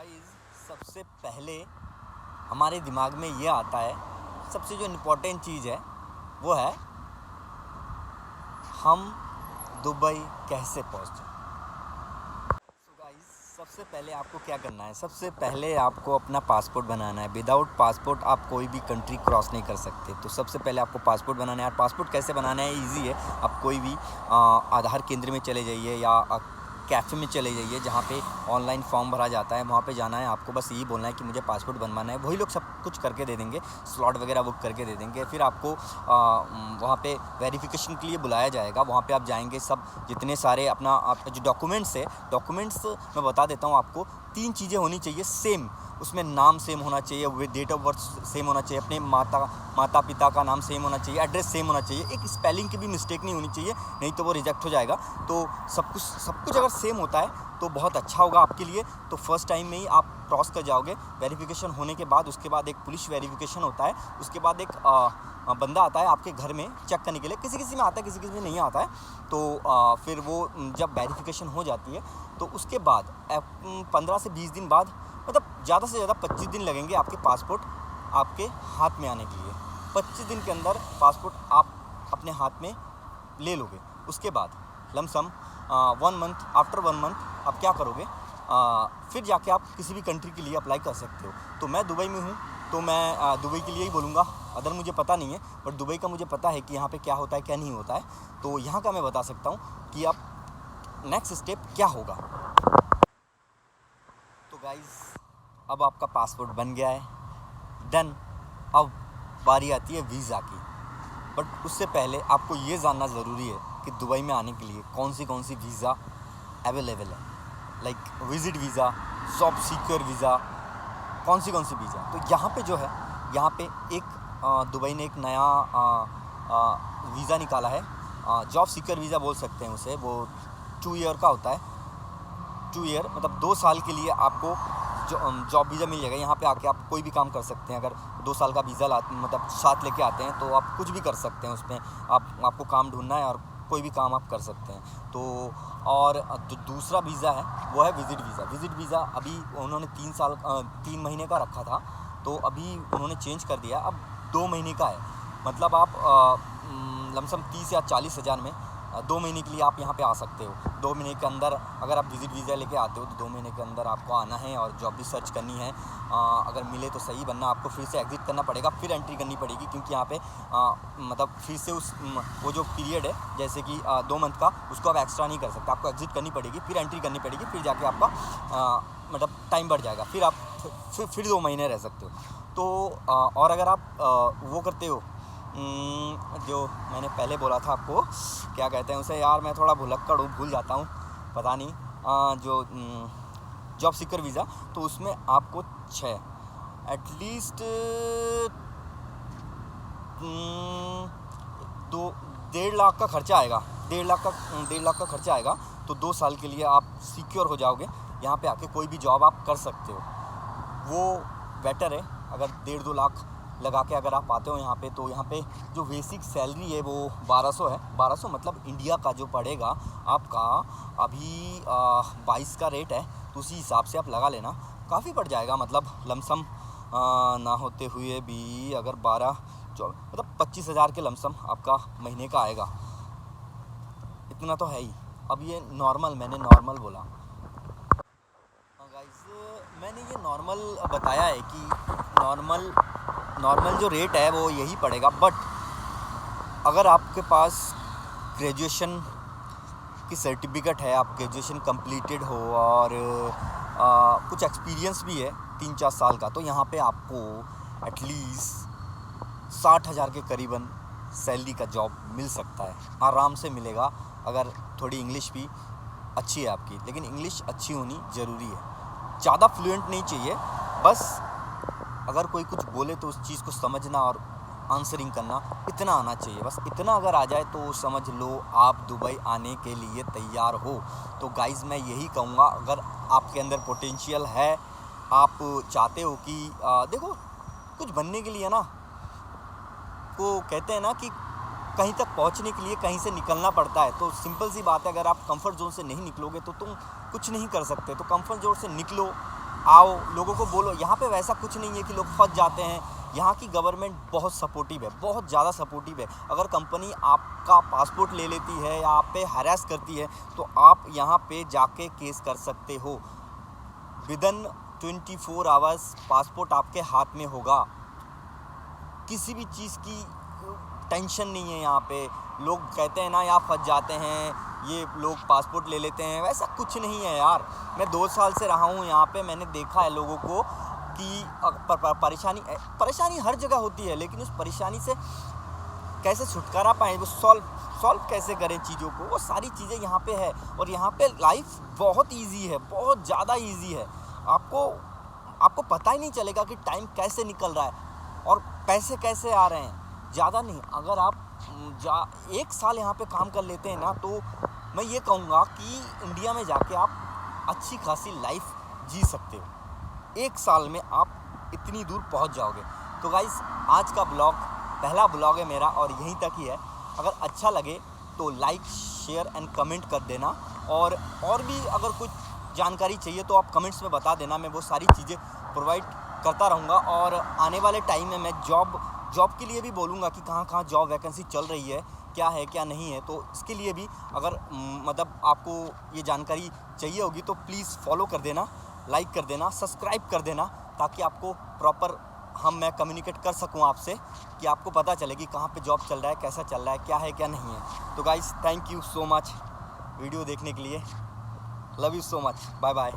Guys, सबसे पहले हमारे दिमाग में ये आता है, सबसे जो इम्पोर्टेंट चीज़ है वो है हम दुबई कैसे पहुँचे। सो गाइस, सबसे पहले आपको क्या करना है, सबसे पहले आपको अपना पासपोर्ट बनाना है। विदाउट पासपोर्ट आप कोई भी कंट्री क्रॉस नहीं कर सकते। तो सबसे पहले आपको पासपोर्ट बनाना है। और पासपोर्ट कैसे बनाना है, ईजी है। आप कोई भी आधार केंद्र में चले जाइए या कैफ़े में चले जाइए जहाँ पे ऑनलाइन फॉर्म भरा जाता है, वहाँ पे जाना है। आपको बस यही बोलना है कि मुझे पासपोर्ट बनवाना है, वही लोग सब कुछ करके दे देंगे, स्लॉट वगैरह बुक करके दे देंगे। फिर आपको वहाँ पे वेरिफिकेशन के लिए बुलाया जाएगा। वहाँ पे आप जाएंगे, सब जितने सारे अपना आप जो डॉक्यूमेंट्स मैं बता देता हूँ आपको। 3 चीज़ें होनी चाहिए सेम, उसमें नाम सेम होना चाहिए, with date of birth same होना चाहिए, अपने माता पिता का नाम सेम होना चाहिए, एड्रेस सेम होना चाहिए, एक स्पेलिंग की भी मिस्टेक नहीं होनी चाहिए, नहीं तो वो रिजेक्ट हो जाएगा। तो सब कुछ अगर सेम होता है तो बहुत अच्छा होगा आपके लिए। तो फर्स्ट टाइम में ही आप क्रॉस कर जाओगे। वेरिफिकेशन होने के बाद उसके बाद एक पुलिस वेरिफिकेशन होता है, उसके बाद एक बंदा आता है आपके घर में चेक करने के लिए। किसी में आता है, किसी में नहीं आता है। तो फिर वो जब वेरिफिकेशन हो जाती है तो उसके बाद 15 से 20 दिन बाद, मतलब ज़्यादा से ज़्यादा 25 दिन लगेंगे आपके पासपोर्ट आपके हाथ में आने के लिए। 25 दिन के अंदर पासपोर्ट आप अपने हाथ में ले लोगे। उसके बाद लमसम 1 मंथ, आफ्टर 1 मंथ आप क्या करोगे, फिर जाके आप किसी भी कंट्री के लिए अप्लाई कर सकते हो। तो मैं दुबई में हूँ, तो मैं दुबई के लिए ही बोलूँगा। अदर मुझे पता नहीं है, बट दुबई का मुझे पता है कि यहाँ पे क्या होता है क्या नहीं होता है। तो यहाँ का मैं बता सकता हूँ कि अब नेक्स्ट स्टेप क्या होगा। तो गाइज़, अब आपका पासपोर्ट बन गया है, डन। अब बारी आती है वीज़ा की। बट उससे पहले आपको ये जानना ज़रूरी है कि दुबई में आने के लिए कौन सी वीज़ा अवेलेबल है। Like visit visa, job seeker visa, कौन सी वीज़ा। तो यहाँ पे जो है, यहाँ पे एक दुबई ने एक नया वीज़ा निकाला है, जॉब सीकर वीज़ा बोल सकते हैं उसे। वो 2 ईयर का होता है। 2 ईयर मतलब 2 साल के लिए आपको जॉब वीज़ा मिल जाएगा। यहाँ पे आके आप कोई भी काम कर सकते हैं। अगर 2 साल का वीज़ा मतलब साथ लेके आते हैं तो आप कुछ भी कर सकते हैं उसमें। आपको काम ढूंढना है और कोई भी काम आप कर सकते हैं। तो और जो दूसरा वीज़ा है वो है विज़िट वीज़ा। विज़िट वीज़ा अभी उन्होंने 3 महीने का रखा था, तो अभी उन्होंने चेंज कर दिया, अब 2 महीने का है। मतलब आप लमसम 30 या 40 हज़ार में 2 महीने के लिए आप यहाँ पे आ सकते हो। 2 महीने के अंदर अगर आप विज़िट वीज़ा लेके आते हो तो 2 महीने के अंदर आपको आना है और जॉब भी सर्च करनी है। अगर मिले तो सही, वरना आपको फिर से एग्ज़िट करना पड़ेगा, फिर एंट्री करनी पड़ेगी। क्योंकि यहाँ पे मतलब फिर से वो जो पीरियड है जैसे कि 2 मंथ का, उसको आप एक्स्ट्रा नहीं कर सकते। आपको एग्ज़िट करनी पड़ेगी, फिर एंट्री करनी पड़ेगी, फिर जाके आपका मतलब टाइम बढ़ जाएगा, फिर आप फिर 2 महीने रह सकते हो। तो और अगर आप वो करते हो, जो मैंने पहले बोला था आपको, क्या कहते हैं उसे यार, मैं थोड़ा भुलक्कड़ हूँ, भूल जाता हूँ, पता नहीं। जो जॉब सीकर वीज़ा, तो उसमें आपको 6 एटलीस्ट 1.5 लाख का खर्चा आएगा। 1.5 लाख का खर्चा आएगा। तो 2 साल के लिए आप सिक्योर हो जाओगे। यहाँ पे आके कोई भी जॉब आप कर सकते हो, वो बेटर है। अगर 1.5-2 लाख लगा के अगर आप आते हो यहाँ पे, तो यहाँ पे जो बेसिक सैलरी है वो 1200 है। 1200 मतलब इंडिया का जो पड़ेगा आपका, अभी 22 का रेट है, तो उसी हिसाब से आप लगा लेना, काफ़ी पड़ जाएगा। मतलब लमसम ना होते हुए भी अगर 12 मतलब 25 हज़ार के लमसम आपका महीने का आएगा। इतना तो है ही। अब ये मैंने नॉर्मल बोला। गाइस, मैंने ये नॉर्मल बताया है कि नॉर्मल जो रेट है वो यही पड़ेगा। बट अगर आपके पास ग्रेजुएशन की सर्टिफिकेट है, आप ग्रेजुएशन कंप्लीटेड हो और कुछ एक्सपीरियंस भी है 3-4 साल का, तो यहाँ पे आपको एटलीस्ट 60 हज़ार के करीबन सैलरी का जॉब मिल सकता है, आराम से मिलेगा। अगर थोड़ी इंग्लिश भी अच्छी है आपकी, लेकिन इंग्लिश अच्छी होनी ज़रूरी है, ज़्यादा फ्लुएंट नहीं चाहिए। बस अगर कोई कुछ बोले तो उस चीज़ को समझना और आंसरिंग करना, इतना आना चाहिए। बस इतना अगर आ जाए तो समझ लो आप दुबई आने के लिए तैयार हो। तो गाइज़, मैं यही कहूँगा, अगर आपके अंदर पोटेंशियल है, आप चाहते हो कि देखो, कुछ बनने के लिए ना, को कहते हैं ना कि कहीं तक पहुंचने के लिए कहीं से निकलना पड़ता है। तो सिंपल सी बात है, अगर आप कंफर्ट जोन से नहीं निकलोगे तो तुम कुछ नहीं कर सकते, तो कंफर्ट जोन से निकलो, आओ, लोगों को बोलो। यहाँ पे वैसा कुछ नहीं है कि लोग फंस जाते हैं। यहाँ की गवर्नमेंट बहुत सपोर्टिव है, बहुत ज़्यादा सपोर्टिव है। अगर कंपनी आपका पासपोर्ट ले लेती है या आप पे हरास करती है तो आप यहाँ पे जाके केस कर सकते हो। विदिन 24 आवर्स पासपोर्ट आपके हाथ में होगा। किसी भी चीज़ की टेंशन नहीं है यहाँ पे। लोग कहते हैं ना यहाँ फंस जाते हैं, ये लोग पासपोर्ट ले लेते हैं, वैसा कुछ नहीं है यार। मैं 2 साल से रहा हूँ यहाँ पे, मैंने देखा है लोगों को कि परेशानी हर जगह होती है, लेकिन उस परेशानी से कैसे छुटकारा पाएँ, वो सॉल्व कैसे करें चीज़ों को, वो सारी चीज़ें यहाँ पे है। और यहाँ पे लाइफ बहुत ईजी है, बहुत ज़्यादा ईजी है। आपको पता ही नहीं चलेगा कि टाइम कैसे निकल रहा है और पैसे कैसे आ रहे हैं। ज़्यादा नहीं, अगर आप 1 साल यहाँ पे काम कर लेते हैं ना, तो मैं ये कहूँगा कि इंडिया में जाके आप अच्छी खासी लाइफ जी सकते हो। 1 साल में आप इतनी दूर पहुँच जाओगे। तो गाइस, आज का ब्लॉग पहला ब्लॉग है मेरा और यहीं तक ही है। अगर अच्छा लगे तो लाइक, शेयर एंड कमेंट कर देना। और भी अगर कुछ जानकारी चाहिए तो आप कमेंट्स में बता देना, मैं वो सारी चीज़ें प्रोवाइड करता रहूँगा। और आने वाले टाइम में मैं जॉब के लिए भी बोलूँगा कि कहाँ जॉब वैकेंसी चल रही है, क्या नहीं है। तो इसके लिए भी अगर मतलब आपको ये जानकारी चाहिए होगी तो प्लीज़ फॉलो कर देना, लाइक कर देना, सब्सक्राइब कर देना, ताकि आपको प्रॉपर मैं कम्युनिकेट कर सकूं आपसे, कि आपको पता चले कि कहाँ पे जॉब चल रहा है, कैसा चल रहा है, क्या नहीं है। तो guys, thank you so much video देखने के लिए। Love you so much, bye bye.